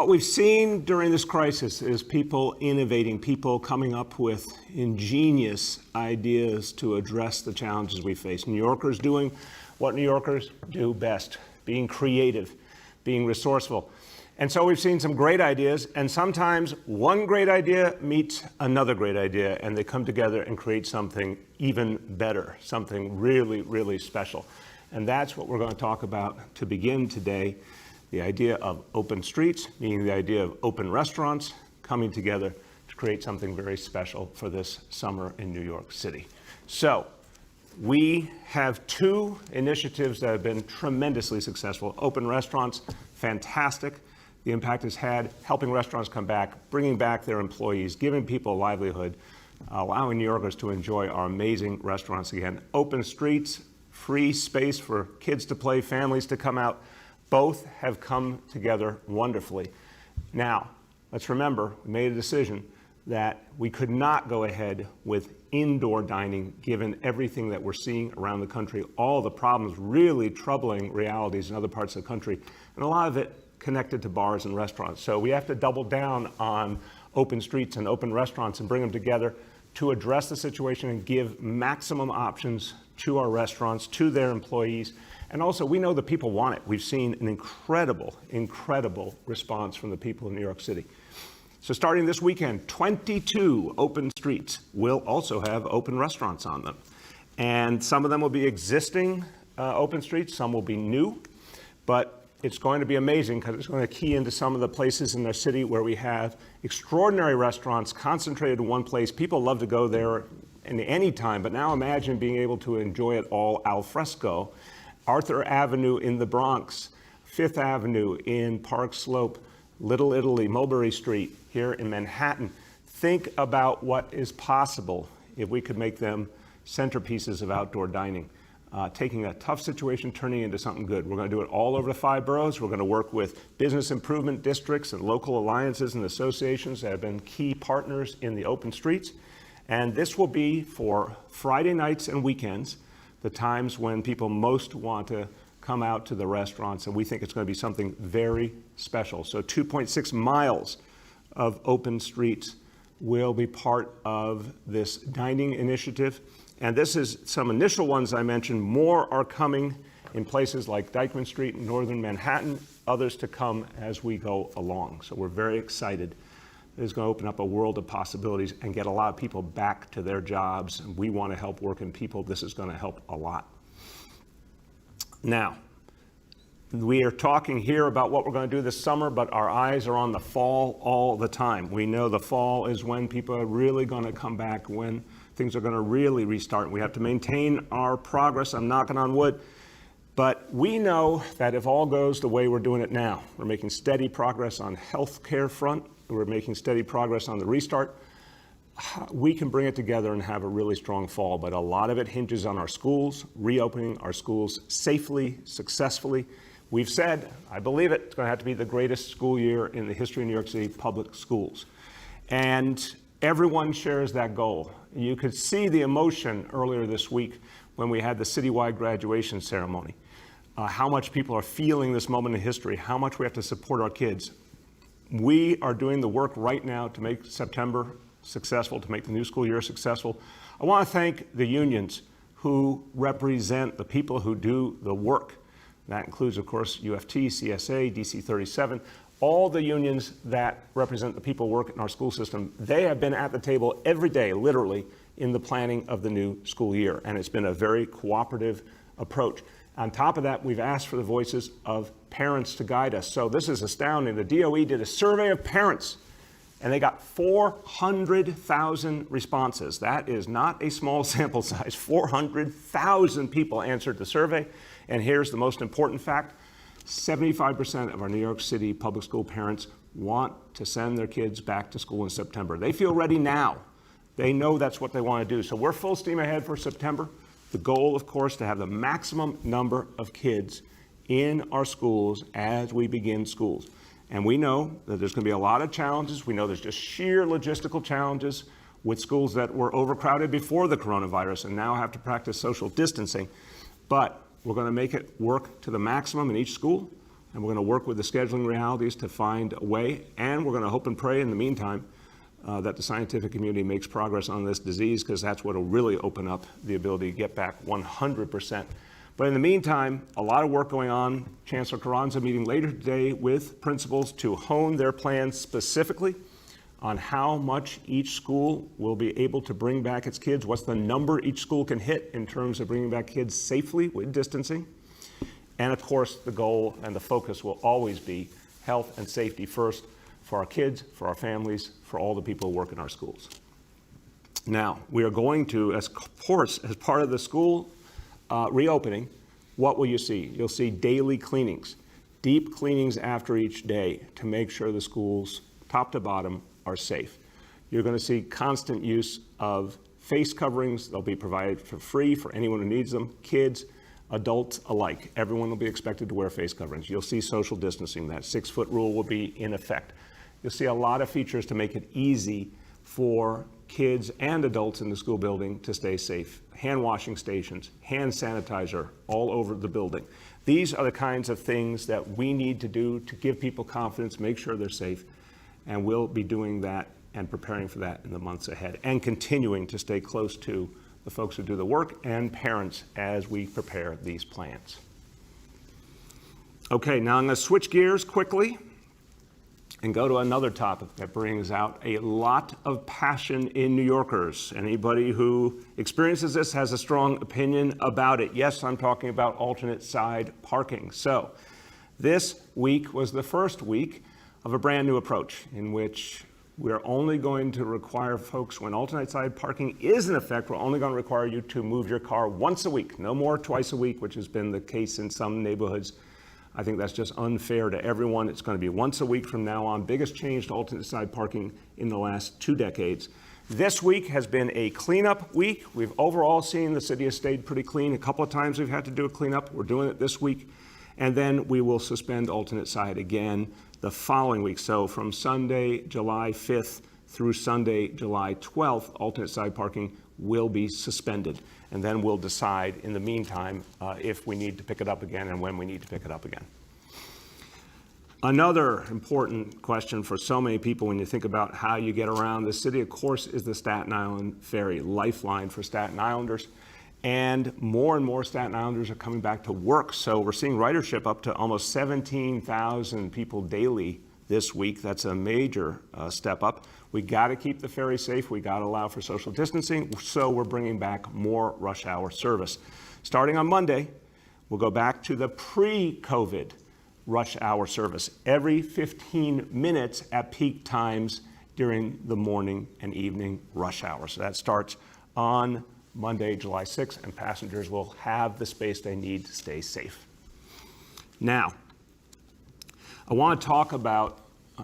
What we've seen during this crisis is people innovating, people coming up with ingenious ideas to address the challenges we face. New Yorkers doing what New Yorkers do best, being creative, being resourceful. And so we've seen some great ideas, and sometimes one great idea meets another great idea, and they come together and create something even better, something really, really special. And that's what we're going to talk about to begin today. The idea of open streets, meaning the idea of open restaurants, coming together to create something very special for this summer in New York City. So we have two initiatives that have been tremendously successful. Open restaurants, fantastic. The impact it's had, helping restaurants come back, bringing back their employees, giving people a livelihood, allowing New Yorkers to enjoy our amazing restaurants again. Open streets, free space for kids to play, families to come out. Both have come together wonderfully. Now, let's remember, we made a decision that we could not go ahead with indoor dining given everything that we're seeing around the country, all the problems, really troubling realities in other parts of the country, and a lot of it connected to bars and restaurants. So we have to double down on open streets and open restaurants and bring them together to address the situation and give maximum options to our restaurants, to their employees. And also, we know the people want it. We've seen an incredible, incredible response from the people in New York City. So starting this weekend, 22 open streets will also have open restaurants on them. And some of them will be existing open streets, some will be new, but it's going to be amazing because it's going to key into some of the places in their city where we have extraordinary restaurants concentrated in one place. People love to go there in any time, but now imagine being able to enjoy it all al fresco. Arthur Avenue in the Bronx, Fifth Avenue in Park Slope, Little Italy, Mulberry Street here in Manhattan. Think about what is possible if we could make them centerpieces of outdoor dining. Taking a tough situation, turning it into something good. We're going to do it all over the 5 boroughs. We're going to work with business improvement districts and local alliances and associations that have been key partners in the open streets. And this will be for Friday nights and weekends, the times when people most want to come out to the restaurants, and we think it's going to be something very special. So 2.6 miles of open streets will be part of this dining initiative. And this is some initial ones I mentioned. More are coming in places like Dyckman Street in northern Manhattan, others to come as we go along. So we're very excited. It's going to open up a world of possibilities and get a lot of people back to their jobs. And we want to help working people. This is going to help a lot. Now, we are talking here about what we're going to do this summer, but our eyes are on the fall all the time. We know the fall is when people are really going to come back, when things are going to really restart. We have to maintain our progress. I'm knocking on wood. But we know that if all goes the way we're doing it now, we're making steady progress on healthcare front, we're making steady progress on the restart, we can bring it together and have a really strong fall. But a lot of it hinges on our schools, reopening our schools safely, successfully. We've said, I believe it, it's going to have to be the greatest school year in the history of New York City public schools. And everyone shares that goal. You could see the emotion earlier this week when we had the citywide graduation ceremony. How much people are feeling this moment in history, how much we have to support our kids. We are doing the work right now to make September successful, to make the new school year successful. I want to thank the unions who represent the people who do the work. That includes, of course, UFT, CSA, DC 37, all the unions that represent the people who work in our school system. They have been at the table every day, literally, in the planning of the new school year. And it's been a very cooperative approach. On top of that, we've asked for the voices of parents to guide us. So this is astounding. The DOE did a survey of parents, and they got 400,000 responses. That is not a small sample size. 400,000 people answered the survey. And here's the most important fact. 75% of our New York City public school parents want to send their kids back to school in September. They feel ready now. They know that's what they want to do. So we're full steam ahead for September. The goal, of course, to have the maximum number of kids in our schools as we begin schools. And we know that there's going to be a lot of challenges. We know there's just sheer logistical challenges with schools that were overcrowded before the coronavirus and now have to practice social distancing. But we're going to make it work to the maximum in each school. and we're going to work with the scheduling realities to find a way, and we're going to hope and pray in the meantime that the scientific community makes progress on this disease, because that's what will really open up the ability to get back 100%. But in the meantime, a lot of work going on. Chancellor Carranza meeting later today with principals to hone their plans specifically on how much each school will be able to bring back its kids, what's the number each school can hit in terms of bringing back kids safely with distancing. And of course, the goal and the focus will always be health and safety first for our kids, for our families, for all the people who work in our schools. Now, we are going to, of course, as part of the school reopening, what will you see? You'll see daily cleanings, deep cleanings after each day to make sure the schools, top to bottom, are safe. You're going to see constant use of face coverings. They'll be provided for free for anyone who needs them, kids, adults alike. Everyone will be expected to wear face coverings. You'll see social distancing. That 6-foot rule will be in effect. You'll see a lot of features to make it easy for kids and adults in the school building to stay safe. Hand washing stations, hand sanitizer all over the building. These are the kinds of things that we need to do to give people confidence, make sure they're safe, and we'll be doing that and preparing for that in the months ahead, and continuing to stay close to the folks who do the work and parents as we prepare these plans. Okay, now I'm going to switch gears quickly and go to another topic that brings out a lot of passion in New Yorkers. Anybody who experiences this has a strong opinion about it. Yes, I'm talking about alternate side parking. So this week was the first week of a brand new approach in which we're only going to require folks, when alternate side parking is in effect, we're only going to require you to move your car once a week, no more twice a week, which has been the case in some neighborhoods. I think that's just unfair to everyone. It's going to be once a week from now on. Biggest change to alternate side parking in the last 2 decades. This week has been a cleanup week. We've overall seen the city has stayed pretty clean. A couple of times we've had to do a cleanup. We're doing it this week. And then we will suspend alternate side again the following week. So from Sunday, July 5th through Sunday, July 12th, alternate side parking will be suspended. And then we'll decide in the meantime if we need to pick it up again and when we need to pick it up again. Another important question for so many people when you think about how you get around the city, of course, is the Staten Island Ferry, lifeline for Staten Islanders. And more Staten Islanders are coming back to work. So we're seeing ridership up to almost 17,000 people daily this week. That's a major step up. We got to keep the ferry safe. We got to allow for social distancing. So we're bringing back more rush hour service. Starting on Monday, we'll go back to the pre-COVID rush hour service every 15 minutes at peak times during the morning and evening rush hour. So that starts on Monday, July 6th, and passengers will have the space they need to stay safe. Now, I want to talk about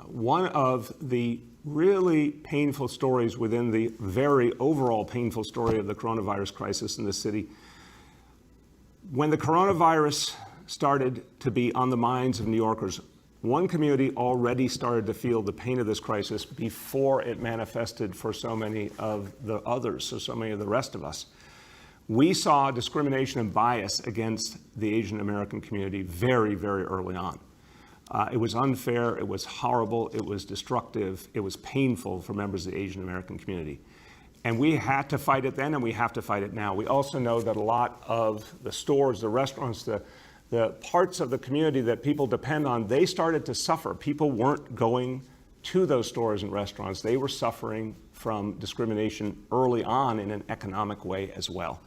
one of the really painful stories within the very overall painful story of the coronavirus crisis in the city. When the coronavirus started to be on the minds of New Yorkers, one community already started to feel the pain of this crisis before it manifested for so many of the others, so many of the rest of us. We saw discrimination and bias against the Asian American community very, very early on. It was unfair, it was horrible, it was destructive, it was painful for members of the Asian American community. And we had to fight it then, and we have to fight it now. We also know that a lot of the stores, the restaurants, the parts of the community that people depend on, they started to suffer. People weren't going to those stores and restaurants. They were suffering from discrimination early on in an economic way as well.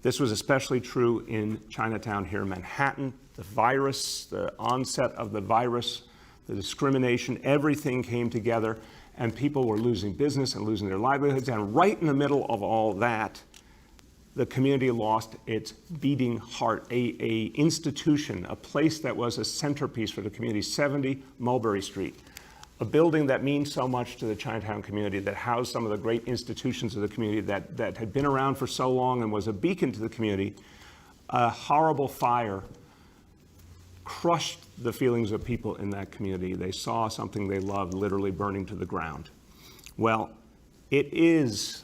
This was especially true in Chinatown here in Manhattan. The virus, the onset of the virus, the discrimination, everything came together, and people were losing business and losing their livelihoods. And right in the middle of all that, the community lost its beating heart, a institution, a place that was a centerpiece for the community, 70 Mulberry Street, a building that means so much to the Chinatown community, that housed some of the great institutions of the community that had been around for so long and was a beacon to the community. A horrible fire crushed the feelings of people in that community. They saw something they loved literally burning to the ground. Well, it is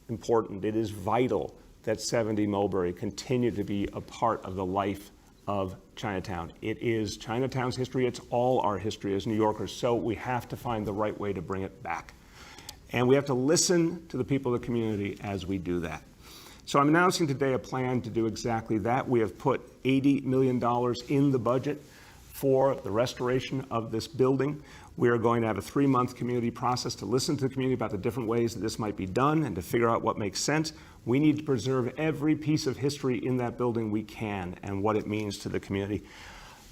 important, it is vital that 70 Mulberry continue to be a part of the life of Chinatown. It is Chinatown's history. It's all our history as New Yorkers. So we have to find the right way to bring it back. And we have to listen to the people of the community as we do that. So I'm announcing today a plan to do exactly that. We have put $80 million in the budget for the restoration of this building. We are going to have a 3-month community process to listen to the community about the different ways that this might be done and to figure out what makes sense. We need to preserve every piece of history in that building we can and what it means to the community.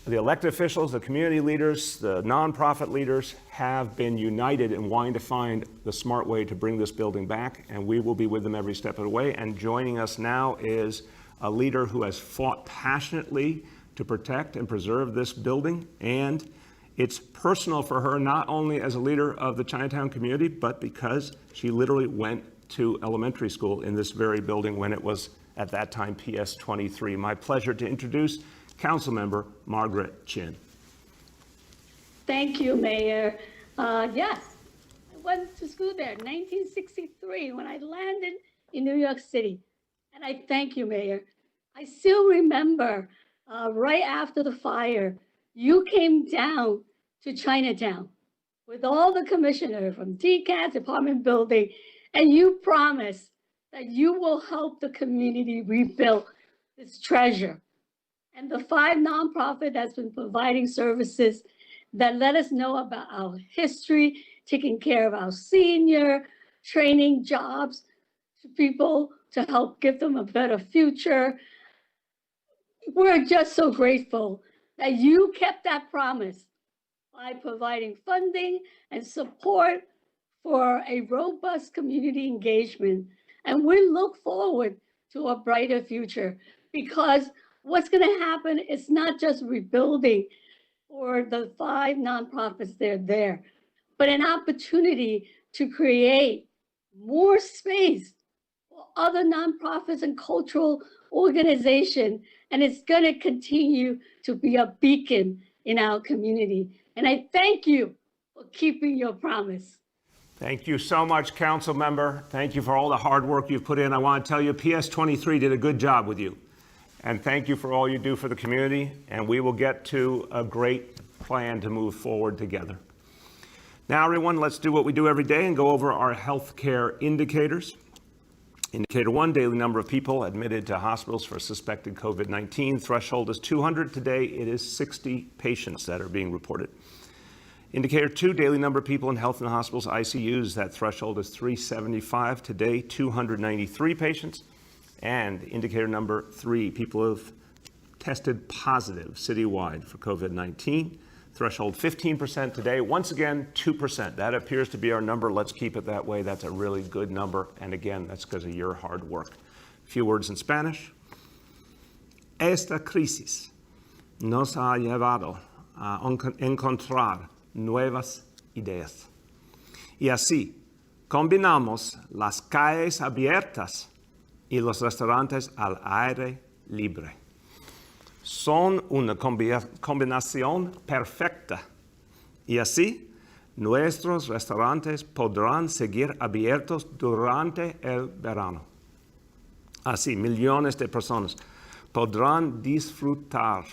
The elected officials, the community leaders, the nonprofit leaders have been united in wanting to find the smart way to bring this building back, and we will be with them every step of the way. And joining us now is a leader who has fought passionately to protect and preserve this building, and it's personal for her, not only as a leader of the Chinatown community, but because she literally went to elementary school in this very building when it was, at that time, PS 23. My pleasure to introduce Councilmember Margaret Chin. Thank you, Mayor. Yes, I went to school there in 1963 when I landed in New York City. And I thank you, Mayor. I still remember right after the fire, you came down to Chinatown with all the commissioners from DCAT, Department Building, and you promised that you will help the community rebuild this treasure. And the 5 nonprofit that's been providing services that let us know about our history, taking care of our senior, training jobs to people to help give them a better future. We're just so grateful that you kept that promise by providing funding and support for a robust community engagement. And we look forward to a brighter future, because what's going to happen is not just rebuilding for the 5 nonprofits that are there, but an opportunity to create more space for other nonprofits and cultural organizations. And it's going to continue to be a beacon in our community. And I thank you for keeping your promise. Thank you so much, Council Member. Thank you for all the hard work you've put in. I want to tell you, PS 23 did a good job with you. And thank you for all you do for the community. And we will get to a great plan to move forward together. Now, everyone, let's do what we do every day and go over our healthcare indicators. Indicator 1, daily number of people admitted to hospitals for suspected COVID-19. Threshold is 200. Today, it is 60 patients that are being reported. Indicator 2, daily number of people in health and hospitals ICUs. That threshold is 375. Today, 293 patients. And indicator number 3, people have tested positive citywide for COVID-19. Threshold 15% today. Once again, 2%. That appears to be our number. Let's keep it that way. That's a really good number. And again, that's because of your hard work. A few words in Spanish. Esta crisis nos ha llevado a encontrar nuevas ideas. Y así, combinamos las calles abiertas y los restaurantes al aire libre. Son una combinación perfecta. Y así, nuestros restaurantes podrán seguir abiertos durante el verano. Así, millones de personas podrán disfrutar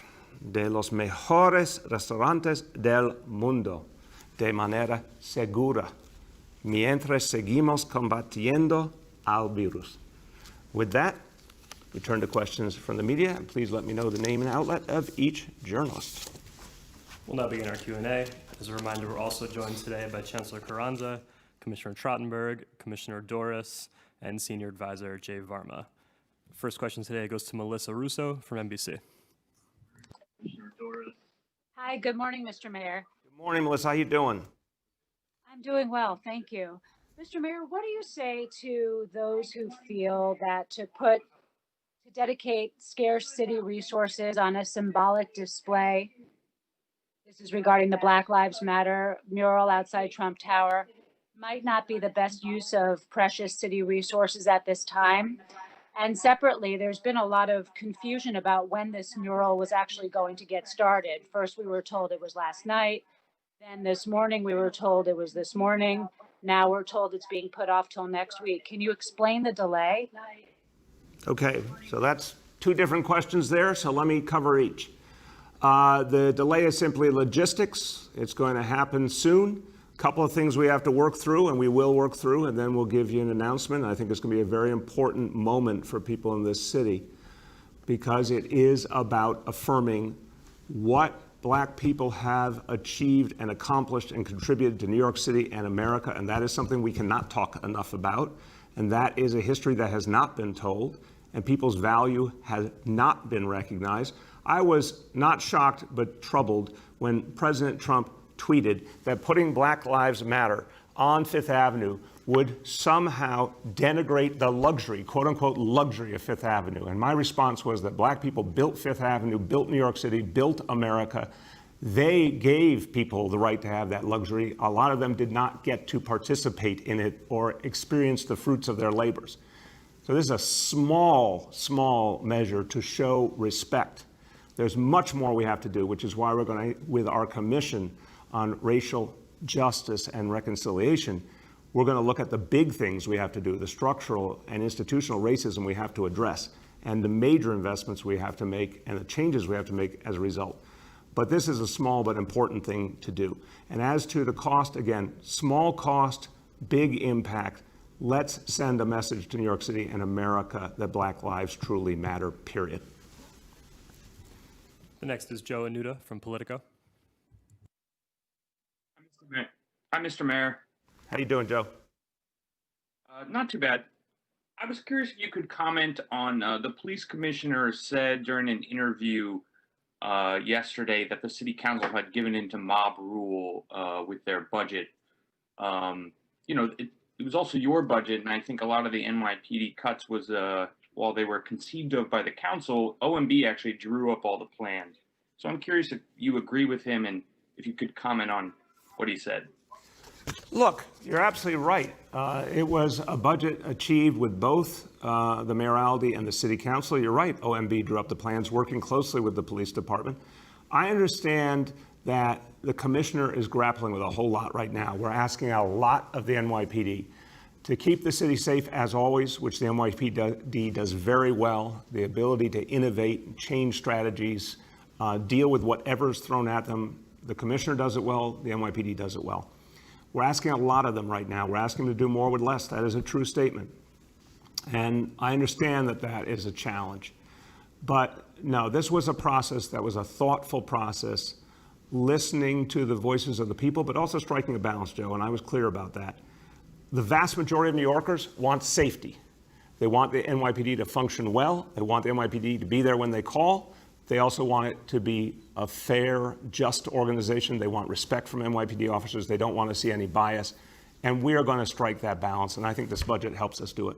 de los mejores restaurantes del mundo de manera segura, mientras seguimos combatiendo al virus. With that, we turn to questions from the media, and please let me know the name and outlet of each journalist. We'll now begin our Q&A. As a reminder, we're also joined today by Chancellor Carranza, Commissioner Trottenberg, Commissioner Doris, and Senior Advisor Jay Varma. First question today goes to Melissa Russo from NBC. Commissioner Doris. Hi, good morning, Mr. Mayor. Good morning, Melissa. How you doing? I'm doing well, thank you. Mr. Mayor, what do you say to those who feel that to dedicate scarce city resources on a symbolic display? This is regarding the Black Lives Matter mural outside Trump Tower. Might not be the best use of precious city resources at this time. And separately, there's been a lot of confusion about when this mural was actually going to get started. First, we were told it was last night. Then this morning, we were told it was this morning. Now we're told it's being put off till next week. Can you explain the delay? Okay, so that's two different questions there, so let me cover each. The delay is simply logistics. It's going to happen soon. A couple of things we have to work through, and we will work through, and then we'll give you an announcement. I think it's going to be a very important moment for people in this city because it is about affirming what Black people have achieved and accomplished and contributed to New York City and America, and that is something we cannot talk enough about. And that is a history that has not been told, and people's value has not been recognized. I was not shocked but troubled when President Trump tweeted that putting Black Lives Matter on Fifth Avenue would somehow denigrate the luxury, quote unquote, luxury of Fifth Avenue. And my response was that Black people built Fifth Avenue, built New York City, built America. They gave people the right to have that luxury. A lot of them did not get to participate in it or experience the fruits of their labors. So this is a small measure to show respect. There's much more we have to do, which is why we're going to, with our commission on racial justice and reconciliation, we're going to look at the big things we have to do, the structural and institutional racism we have to address, and the major investments we have to make and the changes we have to make as a result. But this is a small but important thing to do. And as to the cost, again, small cost, big impact. Let's send a message to New York City and America that Black lives truly matter, period. The next is Joe Anuda from Politico. Hi, Mr. Mayor. How you doing, Joe? Not too bad. I was curious if you could comment on the police commissioner said during an interview yesterday that the city council had given into mob rule with their budget. It was also your budget, and I think a lot of the NYPD cuts was, while they were conceived of by the council, OMB actually drew up all the plans. So I'm curious if you agree with him and if you could comment on what he said. Look, you're absolutely right. It was a budget achieved with both the mayoralty and the city council. You're right, OMB drew up the plans, working closely with the police department. I understand that the commissioner is grappling with a whole lot right now. We're asking a lot of the NYPD to keep the city safe as always, which the NYPD does very well, the ability to innovate, change strategies, deal with whatever's thrown at them. The commissioner does it well, the NYPD does it well. We're asking a lot of them right now. We're asking them to do more with less. That is a true statement. And I understand that that is a challenge. But no, this was a process that was a thoughtful process, listening to the voices of the people, but also striking a balance, Joe, and I was clear about that. The vast majority of New Yorkers want safety. They want the NYPD to function well. They want the NYPD to be there when they call. They also want it to be a fair, just organization. They want respect from NYPD officers. They don't want to see any bias. And we are going to strike that balance, and I think this budget helps us do it.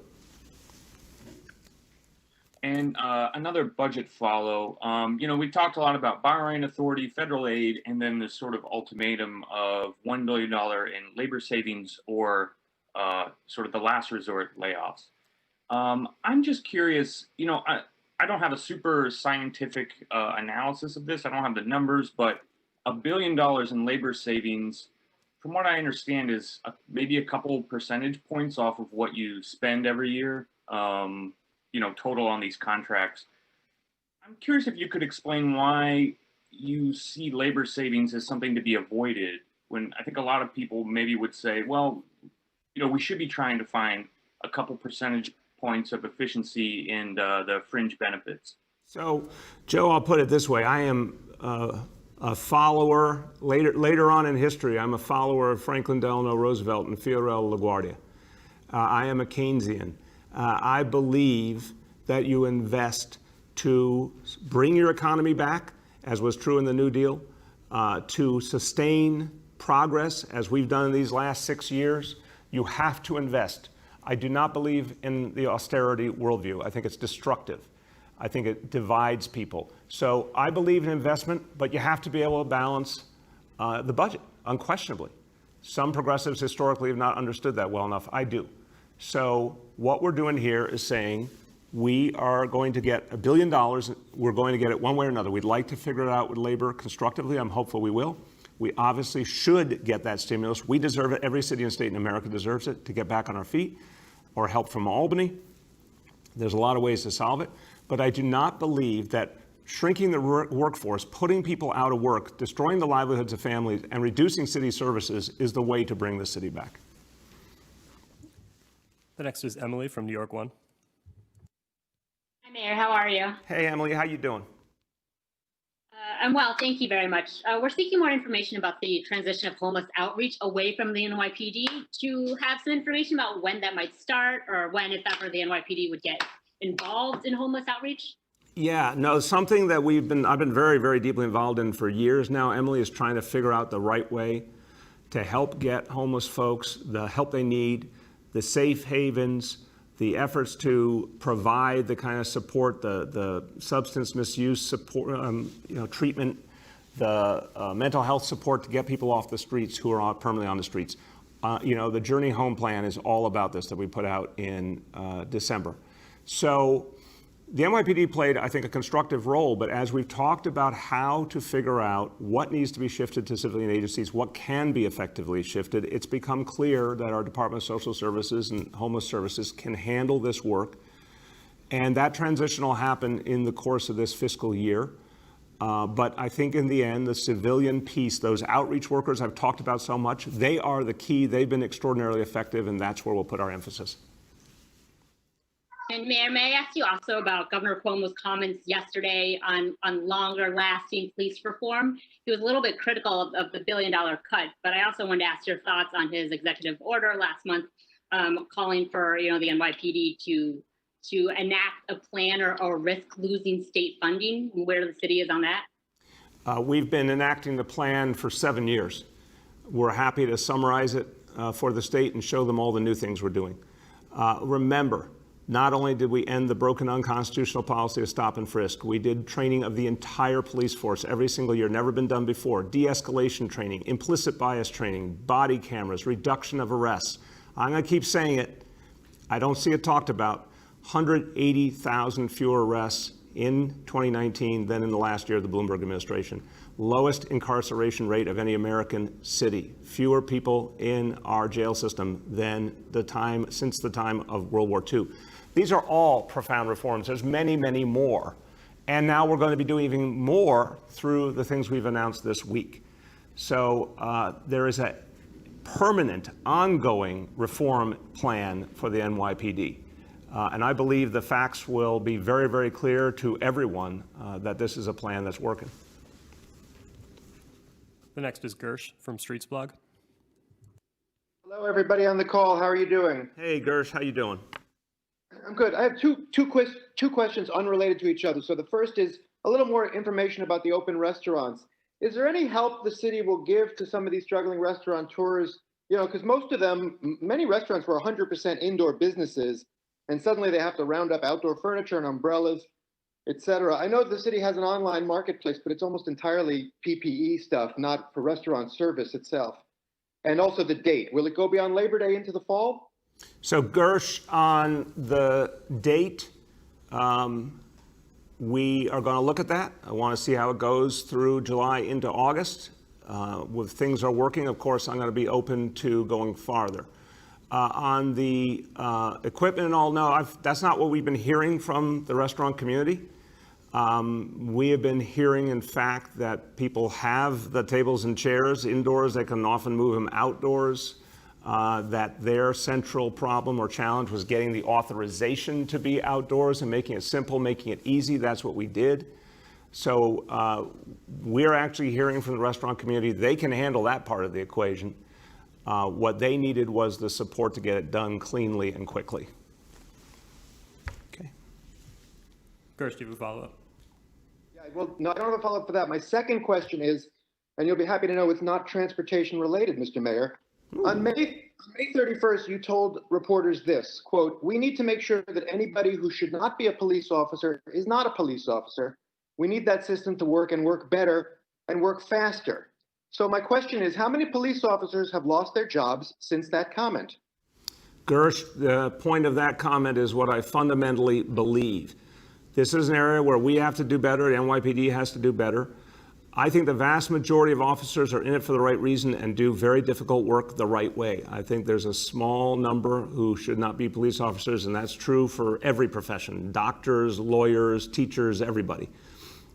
And another budget follow. We talked a lot about borrowing authority, federal aid, and then this sort of ultimatum of $1 billion in labor savings or sort of the last resort layoffs. I'm just curious, I don't have a super scientific analysis of this. I don't have the numbers, but $1 billion in labor savings, from what I understand, is maybe a couple percentage points off of what you spend every year, total on these contracts. I'm curious if you could explain why you see labor savings as something to be avoided, when I think a lot of people maybe would say, well, we should be trying to find a couple percentage points of efficiency in the fringe benefits. So, Joe, I'll put it this way. I am a follower, later on in history, I'm a follower of Franklin Delano Roosevelt and Theodore LaGuardia. I am a Keynesian. I believe that you invest to bring your economy back, as was true in the New Deal, to sustain progress, as we've done in these last 6 years. You have to invest. I do not believe in the austerity worldview. I think it's destructive. I think it divides people. So I believe in investment, but you have to be able to balance the budget, unquestionably. Some progressives historically have not understood that well enough. I do. So what we're doing here is saying we are going to get $1 billion. We're going to get it one way or another. We'd like to figure it out with labor constructively. I'm hopeful we will. We obviously should get that stimulus. We deserve it. Every city and state in America deserves it to get back on our feet, or help from Albany. There's a lot of ways to solve it. but I do not believe that shrinking the workforce, putting people out of work, destroying the livelihoods of families, and reducing city services is the way to bring the city back. The next is Emily from New York 1. Hi, Mayor. How are you? Hey, Emily, how you doing? I'm well. Thank you very much. We're seeking more information about the transition of homeless outreach away from the NYPD. Do you have some information about when that might start, or when, if ever, the NYPD would get involved in homeless outreach? Yeah, no, something that I've been very, very deeply involved in for years now. Emily is trying to figure out the right way to help get homeless folks the help they need, the safe havens, the efforts to provide the kind of support, the substance misuse support, treatment, the mental health support to get people off the streets who are permanently on the streets. The Journey Home Plan is all about this that we put out in December. So the NYPD played, I think, a constructive role, but as we've talked about how to figure out what needs to be shifted to civilian agencies, what can be effectively shifted, it's become clear that our Department of Social Services and Homeless Services can handle this work. And that transition will happen in the course of this fiscal year. But I think in the end, the civilian piece, those outreach workers I've talked about so much, they are the key. They've been extraordinarily effective, and that's where we'll put our emphasis. And Mayor, may I ask you also about Governor Cuomo's comments yesterday on longer lasting police reform? He was a little bit critical of the $1 billion cut, but I also wanted to ask your thoughts on his executive order last month calling for the NYPD to enact a plan or risk losing state funding, where the city is on that. We've been enacting the plan for 7 years. We're happy to summarize it for the state and show them all the new things we're doing. Remember, not only did we end the broken unconstitutional policy of stop and frisk, we did training of the entire police force every single year, never been done before, de-escalation training, implicit bias training, body cameras, reduction of arrests. I'm going to keep saying it. I don't see it talked about. 180,000 fewer arrests in 2019 than in the last year of the Bloomberg administration. Lowest incarceration rate of any American city. Fewer people in our jail system than since the time of World War II. These are all profound reforms. There's many, many more. And now we're going to be doing even more through the things we've announced this week. So there is a permanent, ongoing reform plan for the NYPD. And I believe the facts will be very, very clear to everyone that this is a plan that's working. The next is Gersh from Streets Blog. Hello, everybody on the call. How are you doing? Hey, Gersh, how you doing? I'm good. I have two questions unrelated to each other. So the first is a little more information about the open restaurants. Is there any help the city will give to some of these struggling restaurateurs? Because many restaurants were 100% indoor businesses, and suddenly they have to round up outdoor furniture and umbrellas, et cetera. I know the city has an online marketplace, but it's almost entirely PPE stuff, not for restaurant service itself. And also the date. Will it go beyond Labor Day into the fall? So Gersh, on the date, we are going to look at that. I want to see how it goes through July into August. If things are working, of course, I'm going to be open to going farther. On the equipment and all, no, that's not what we've been hearing from the restaurant community. We have been hearing, in fact, that people have the tables and chairs indoors. They can often move them outdoors. That their central problem or challenge was getting the authorization to be outdoors and making it simple, making it easy. That's what we did. So we're actually hearing from the restaurant community they can handle that part of the equation. What they needed was the support to get it done cleanly and quickly. Okay. Gersh, do you have a follow-up? Yeah, well, no, I don't have a follow-up for that. My second question is, and you'll be happy to know it's not transportation related, Mr. Mayor. On May 31st, you told reporters this, quote, "We need to make sure that anybody who should not be a police officer is not a police officer. We need that system to work and work better and work faster." So my question is, how many police officers have lost their jobs since that comment? Gersh, the point of that comment is what I fundamentally believe. This is an area where we have to do better, the NYPD has to do better. I think the vast majority of officers are in it for the right reason and do very difficult work the right way. I think there's a small number who should not be police officers, and that's true for every profession, doctors, lawyers, teachers, everybody.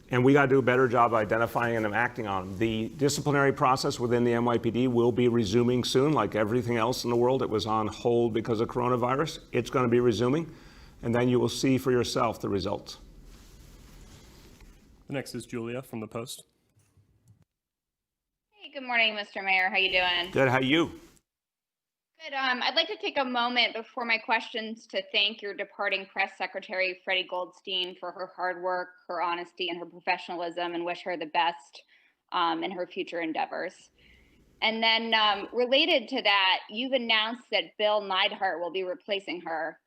And we got to do a better job identifying and acting on them. The disciplinary process within the NYPD will be resuming soon. Like everything else in the world, it was on hold because of coronavirus. It's going to be resuming, and then you will see for yourself the results. The next is Julia from the Post. Hey, good morning, Mr. Mayor. How you doing? Good, how are you? Good. I'd like to take a moment before my questions to thank your departing press secretary, Freddie Goldstein, for her hard work, her honesty, and her professionalism, and wish her the best in her future endeavors. And then related to that, you've announced that Bill Neidhart will be replacing her.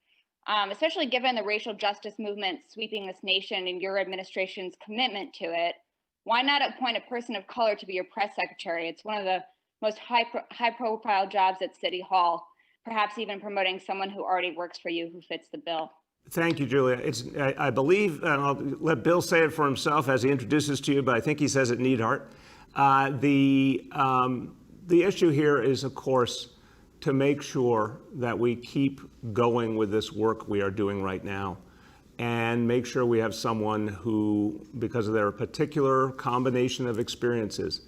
Especially given the racial justice movement sweeping this nation and your administration's commitment to it, why not appoint a person of color to be your press secretary? It's one of the most high-profile jobs at City Hall, perhaps even promoting someone who already works for you who fits the bill. Thank you, Julia. I believe, and I'll let Bill say it for himself as he introduces to you, but I think he says it Neidhart. The issue here is, of course, to make sure that we keep going with this work we are doing right now and make sure we have someone who, because of their particular combination of experiences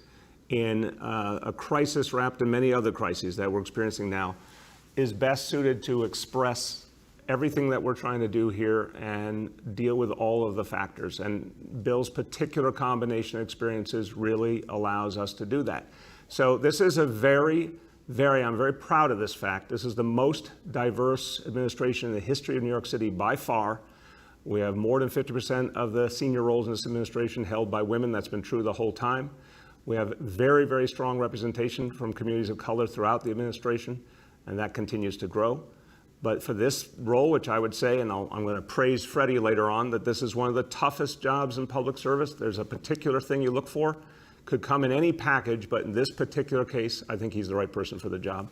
in a crisis wrapped in many other crises that we're experiencing now, is best suited to express everything that we're trying to do here and deal with all of the factors. And Bill's particular combination of experiences really allows us to do that. So this is I'm very proud of this fact. This is the most diverse administration in the history of New York City by far. We have more than 50% of the senior roles in this administration held by women. That's been true the whole time. We have very, very strong representation from communities of color throughout the administration, and that continues to grow. But for this role, which I would say, and I'm going to praise Freddie later on, that this is one of the toughest jobs in public service. There's a particular thing you look for. Could come in any package, but in this particular case, I think he's the right person for the job.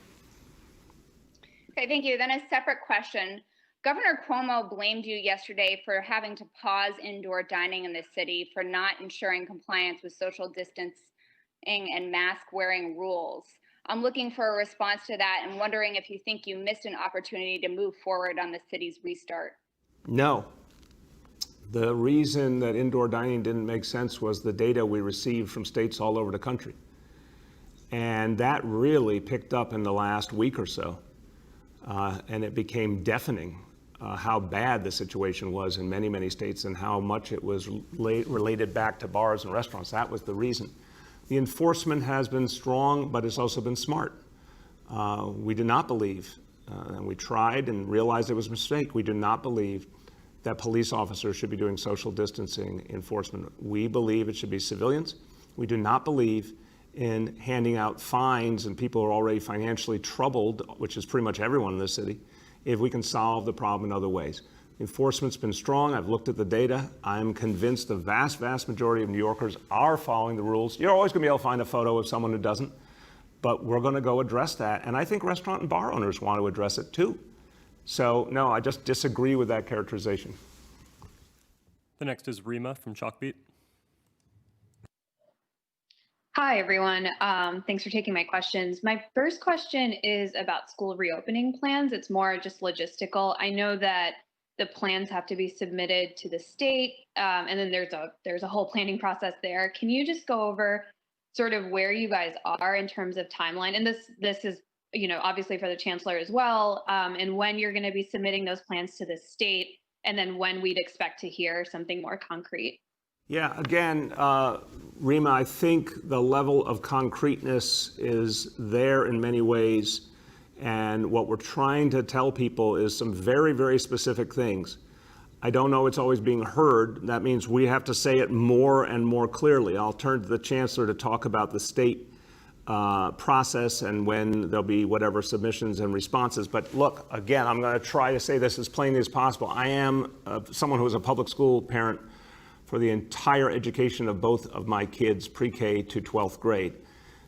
Okay, thank you. Then a separate question. Governor Cuomo blamed you yesterday for having to pause indoor dining in the city for not ensuring compliance with social distancing and mask wearing rules. I'm looking for a response to that and wondering if you think you missed an opportunity to move forward on the city's restart. No. The reason that indoor dining didn't make sense was the data we received from states all over the country. And that really picked up in the last week or so. And it became deafening how bad the situation was in many, many states and how much it was related back to bars and restaurants. That was the reason. The enforcement has been strong, but it's also been smart. We did not believe, and we tried and realized it was a mistake, we do not believe that police officers should be doing social distancing enforcement. We believe it should be civilians. We do not believe in handing out fines, and people are already financially troubled, which is pretty much everyone in this city, if we can solve the problem in other ways. Enforcement's been strong. I've looked at the data. I'm convinced the vast, vast majority of New Yorkers are following the rules. You're always going to be able to find a photo of someone who doesn't, but we're going to go address that. And I think restaurant and bar owners want to address it too. So, no, I just disagree with that characterization. The next is Rima from Chalkbeat. Hi, everyone. Thanks for taking my questions. My first question is about school reopening plans. It's more just logistical. I know that the plans have to be submitted to the state, and then there's a whole planning process there. Can you just go over sort of where you guys are in terms of timeline? And this is, obviously for the chancellor as well, and when you're going to be submitting those plans to the state, and then when we'd expect to hear something more concrete. Yeah, again, Rima, I think the level of concreteness is there in many ways. And what we're trying to tell people is some very, very specific things. I don't know it's always being heard. That means we have to say it more and more clearly. I'll turn to the chancellor to talk about the state process and when there'll be whatever submissions and responses. But look, again, I'm going to try to say this as plainly as possible. I am someone who was a public school parent for the entire education of both of my kids, pre-K to 12th grade.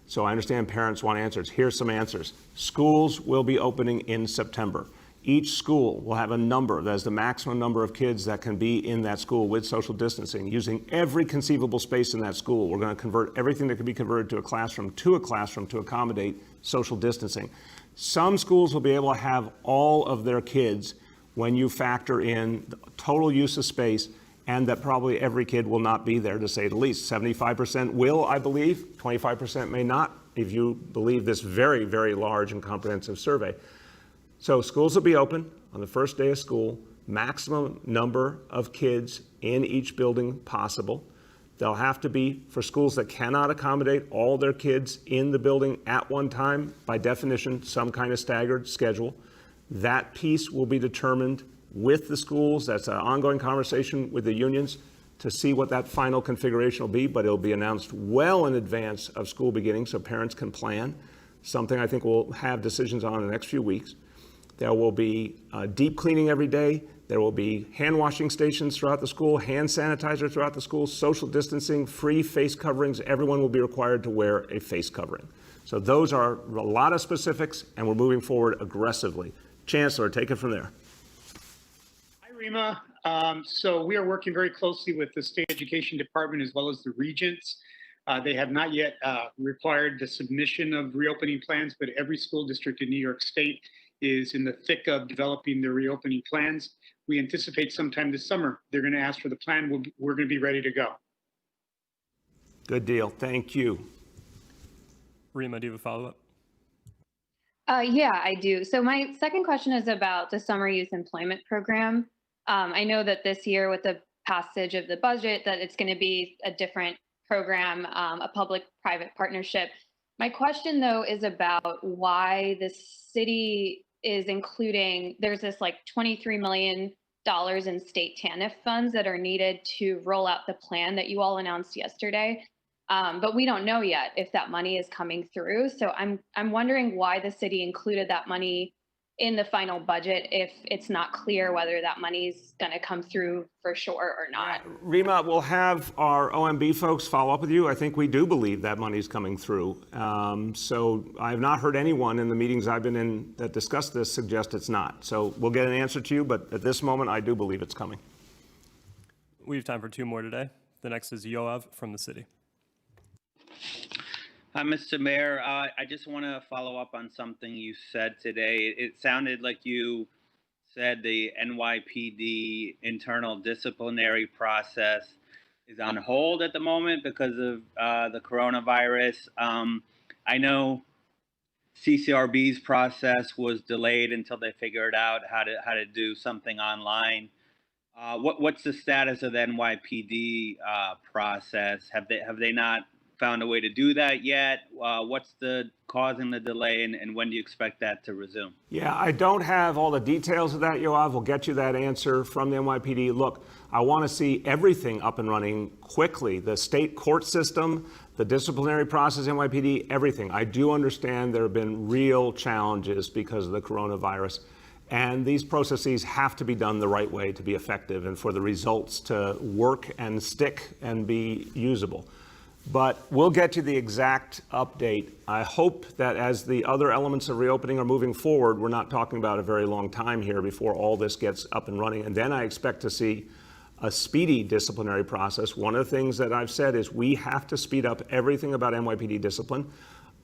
So I understand parents want answers. Here's some answers. Schools will be opening in September. Each school will have a number, that's the maximum number of kids that can be in that school with social distancing, using every conceivable space in that school. We're going to convert everything that can be converted to a classroom to accommodate social distancing. Some schools will be able to have all of their kids when you factor in the total use of space, and that probably every kid will not be there, to say the least. 75% will, I believe, 25% may not, if you believe this very, very large and comprehensive survey. So schools will be open on the first day of school, maximum number of kids in each building possible. They'll have to be, for schools that cannot accommodate all their kids in the building at one time, by definition, some kind of staggered schedule. That piece will be determined with the schools. That's an ongoing conversation with the unions to see what that final configuration will be, but it'll be announced well in advance of school beginning so parents can plan. Something I think we'll have decisions on in the next few weeks. There will be deep cleaning every day. There will be hand washing stations throughout the school, hand sanitizer throughout the school, social distancing, free face coverings. Everyone will be required to wear a face covering. So those are a lot of specifics, and we're moving forward aggressively. Chancellor, take it from there. Hi, Rima. So we are working very closely with the State Education Department as well as the regents. They have not yet required the submission of reopening plans, but every school district in New York State is in the thick of developing their reopening plans. We anticipate sometime this summer they're going to ask for the plan. We're going to be ready to go. Good deal. Thank you. Rima, do you have a follow-up? Yeah, I do. So my second question is about the summer youth employment program. I know that this year with the passage of the budget that it's going to be a different program, a public-private partnership. My question, though, is about why the city is including, there's this like $23 million in state TANF funds that are needed to roll out the plan that you all announced yesterday. But we don't know yet if that money is coming through. So I'm wondering why the city included that money in the final budget if it's not clear whether that money is going to come through for sure or not. Rima, we'll have our OMB folks follow up with you. I think we do believe that money's coming through. So I have not heard anyone in the meetings I've been in that discussed this suggest it's not. So we'll get an answer to you, but at this moment, I do believe it's coming. We have time for two more today. The next is Yoav from the city. Hi, Mr. Mayor. I just want to follow up on something you said today. It sounded like you said the NYPD internal disciplinary process is on hold at the moment because of the coronavirus. I know CCRB's process was delayed until they figured out how to do something online. What's the status of the NYPD process? Have they not found a way to do that yet? What's the causing the delay, and when do you expect that to resume? Yeah, I don't have all the details of that, Yoav. We'll get you that answer from the NYPD. Look, I want to see everything up and running quickly. The state court system, the disciplinary process, NYPD, everything. I do understand there have been real challenges because of the coronavirus. And these processes have to be done the right way to be effective and for the results to work and stick and be usable. But we'll get you the exact update. I hope that as the other elements of reopening are moving forward, we're not talking about a very long time here before all this gets up and running. And then I expect to see a speedy disciplinary process. One of the things that I've said is we have to speed up everything about NYPD discipline.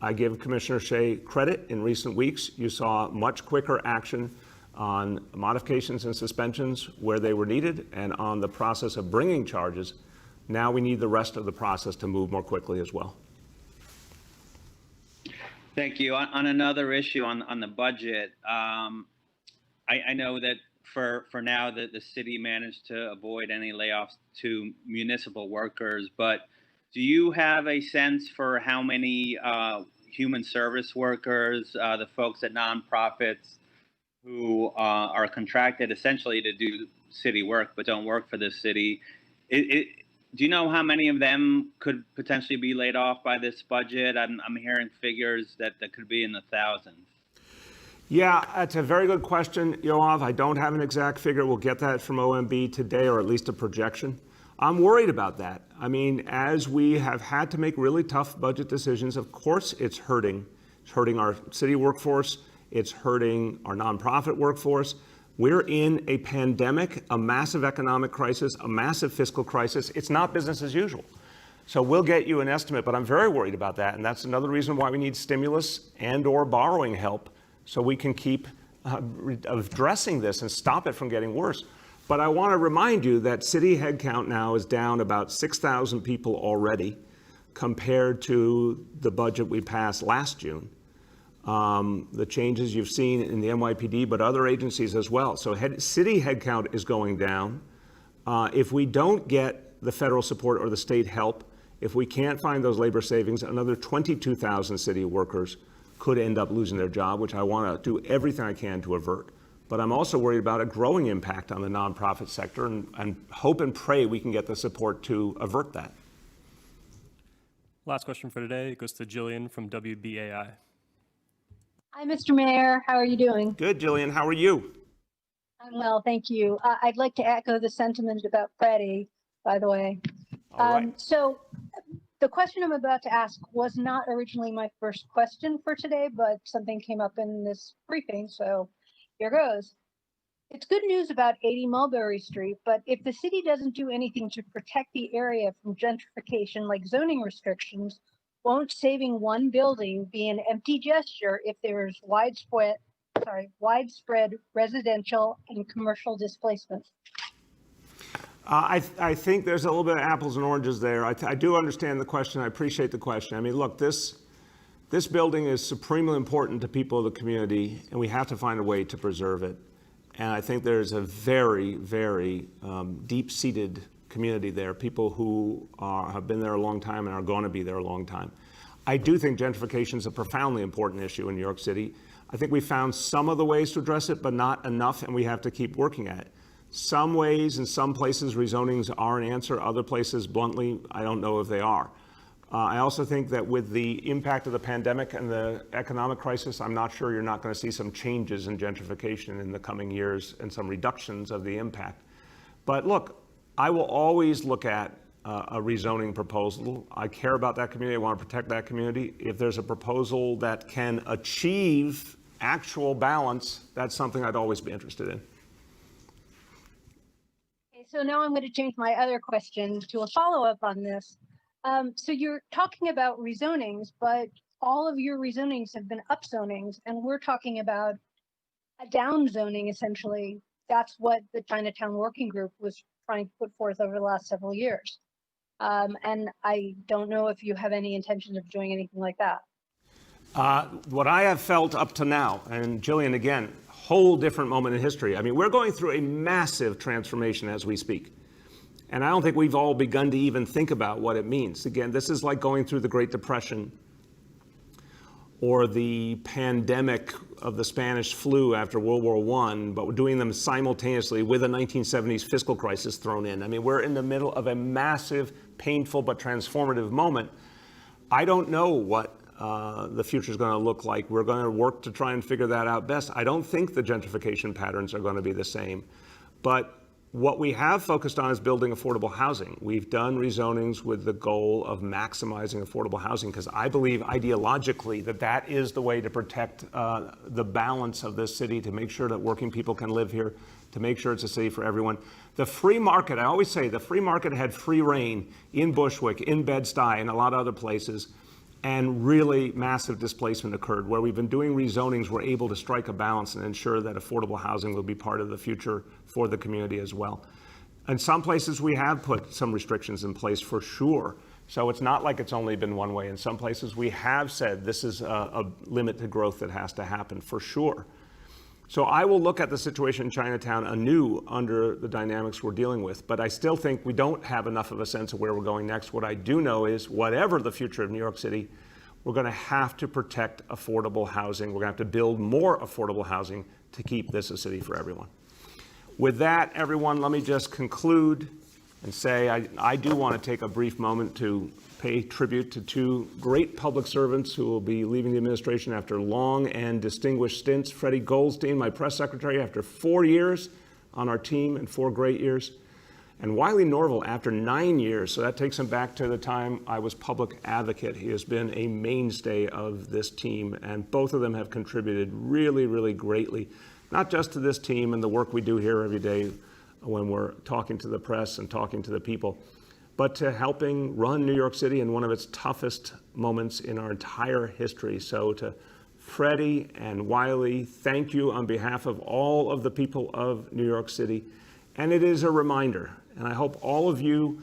I give Commissioner Shea credit. In recent weeks, you saw much quicker action on modifications and suspensions where they were needed and on the process of bringing charges. Now we need the rest of the process to move more quickly as well. Thank you. On another issue on the budget, I know that for now that the city managed to avoid any layoffs to municipal workers, but do you have a sense for how many human service workers, the folks at nonprofits who are contracted essentially to do city work but don't work for the city? Do you know how many of them could potentially be laid off by this budget? I'm hearing figures that could be in the thousands. Yeah, that's a very good question, Yoav. I don't have an exact figure. We'll get that from OMB today, or at least a projection. I'm worried about that. I mean, as we have had to make really tough budget decisions, of course it's hurting. It's hurting our city workforce. It's hurting our nonprofit workforce. We're in a pandemic, a massive economic crisis, a massive fiscal crisis. It's not business as usual. So we'll get you an estimate, but I'm very worried about that. And that's another reason why we need stimulus and or borrowing help so we can keep addressing this and stop it from getting worse. But I want to remind you that city headcount now is down about 6,000 people already compared to the budget we passed last June. The changes you've seen in the NYPD, but other agencies as well. So city headcount is going down. If we don't get the federal support or the state help, if we can't find those labor savings, another 22,000 city workers could end up losing their job, which I want to do everything I can to avert. But I'm also worried about a growing impact on the nonprofit sector and hope and pray we can get the support to avert that. Last question for today goes to Jillian from WBAI. Hi, Mr. Mayor. How are you doing? Good, Jillian. How are you? I'm well, thank you. I'd like to echo the sentiment about Freddie, by the way. All right. So the question I'm about to ask was not originally my first question for today, but something came up in this briefing, so here goes. It's good news about 80 Mulberry Street, but if the city doesn't do anything to protect the area from gentrification like zoning restrictions, won't saving one building be an empty gesture if there's widespread residential and commercial displacement? I think there's a little bit of apples and oranges there. I do understand the question. I appreciate the question. I mean, look, this building is supremely important to people of the community, and we have to find a way to preserve it. And I think there's a very, very deep-seated community there, people who have been there a long time and are going to be there a long time. I do think gentrification is a profoundly important issue in New York City. I think we found some of the ways to address it, but not enough, and we have to keep working at it. Some ways, in some places, rezonings are an answer. Other places, bluntly, I don't know if they are. I also think that with the impact of the pandemic and the economic crisis, I'm not sure you're not going to see some changes in gentrification in the coming years and some reductions of the impact. But look, I will always look at a rezoning proposal. I care about that community. I want to protect that community. If there's a proposal that can achieve actual balance, that's something I'd always be interested in. Okay, so now I'm going to change my other question to a follow-up on this. So you're talking about rezonings, but all of your rezonings have been upzonings, and we're talking about a downzoning, essentially. That's what the Chinatown Working Group was trying to put forth over the last several years. And I don't know if you have any intention of doing anything like that. What I have felt up to now, and Jillian, again, whole different moment in history. I mean, we're going through a massive transformation as we speak. And I don't think we've all begun to even think about what it means. Again, this is like going through the Great Depression or the pandemic of the Spanish flu after World War I, but we're doing them simultaneously with a 1970s fiscal crisis thrown in. I mean, we're in the middle of a massive, painful, but transformative moment. I don't know what the future is going to look like. We're going to work to try and figure that out best. I don't think the gentrification patterns are going to be the same, but what we have focused on is building affordable housing. We've done rezonings with the goal of maximizing affordable housing because I believe ideologically that that is the way to protect the balance of this city, to make sure that working people can live here, to make sure it's a city for everyone. The free market, I always say, the free market had free reign in Bushwick, in Bed-Stuy, and a lot of other places. And really massive displacement occurred. Where we've been doing rezonings, we're able to strike a balance and ensure that affordable housing will be part of the future for the community as well. In some places, we have put some restrictions in place for sure. So it's not like it's only been one way. In some places, we have said this is a limit to growth that has to happen for sure. So I will look at the situation in Chinatown anew under the dynamics we're dealing with, but I still think we don't have enough of a sense of where we're going next. What I do know is whatever the future of New York City, we're going to have to protect affordable housing. We're going to have to build more affordable housing to keep this a city for everyone. With that, everyone, let me just conclude and say I do want to take a brief moment to pay tribute to two great public servants who will be leaving the administration after long and distinguished stints. Freddie Goldstein, my press secretary, after 4 years on our team and 4 great years, And Wiley Norville, after 9 years, so that takes him back to the time I was public advocate, he has been a mainstay of this team, and both of them have contributed really, really greatly, not just to this team and the work we do here every day when we're talking to the press and talking to the people, but to helping run New York City in one of its toughest moments in our entire history. So to Freddie and Wiley, thank you on behalf of all of the people of New York City. And it is a reminder, and I hope all of you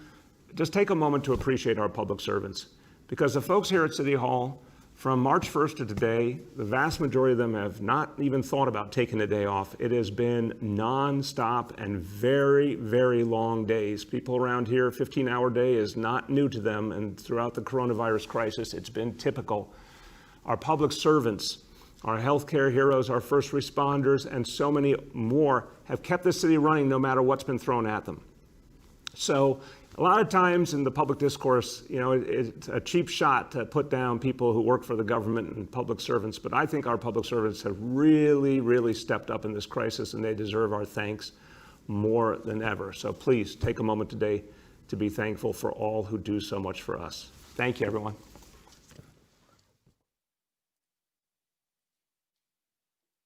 just take a moment to appreciate our public servants, because the folks here at City Hall, from March 1st to today, the vast majority of them have not even thought about taking a day off. It has been nonstop and very, very long days. People around here, 15-hour day is not new to them, and throughout the coronavirus crisis, it's been typical. Our public servants, our healthcare heroes, our first responders, and so many more have kept the city running no matter what's been thrown at them. So a lot of times in the public discourse, it's a cheap shot to put down people who work for the government and public servants, but I think our public servants have really, really stepped up in this crisis, and they deserve our thanks more than ever. So please take a moment today to be thankful for all who do so much for us. Thank you, everyone.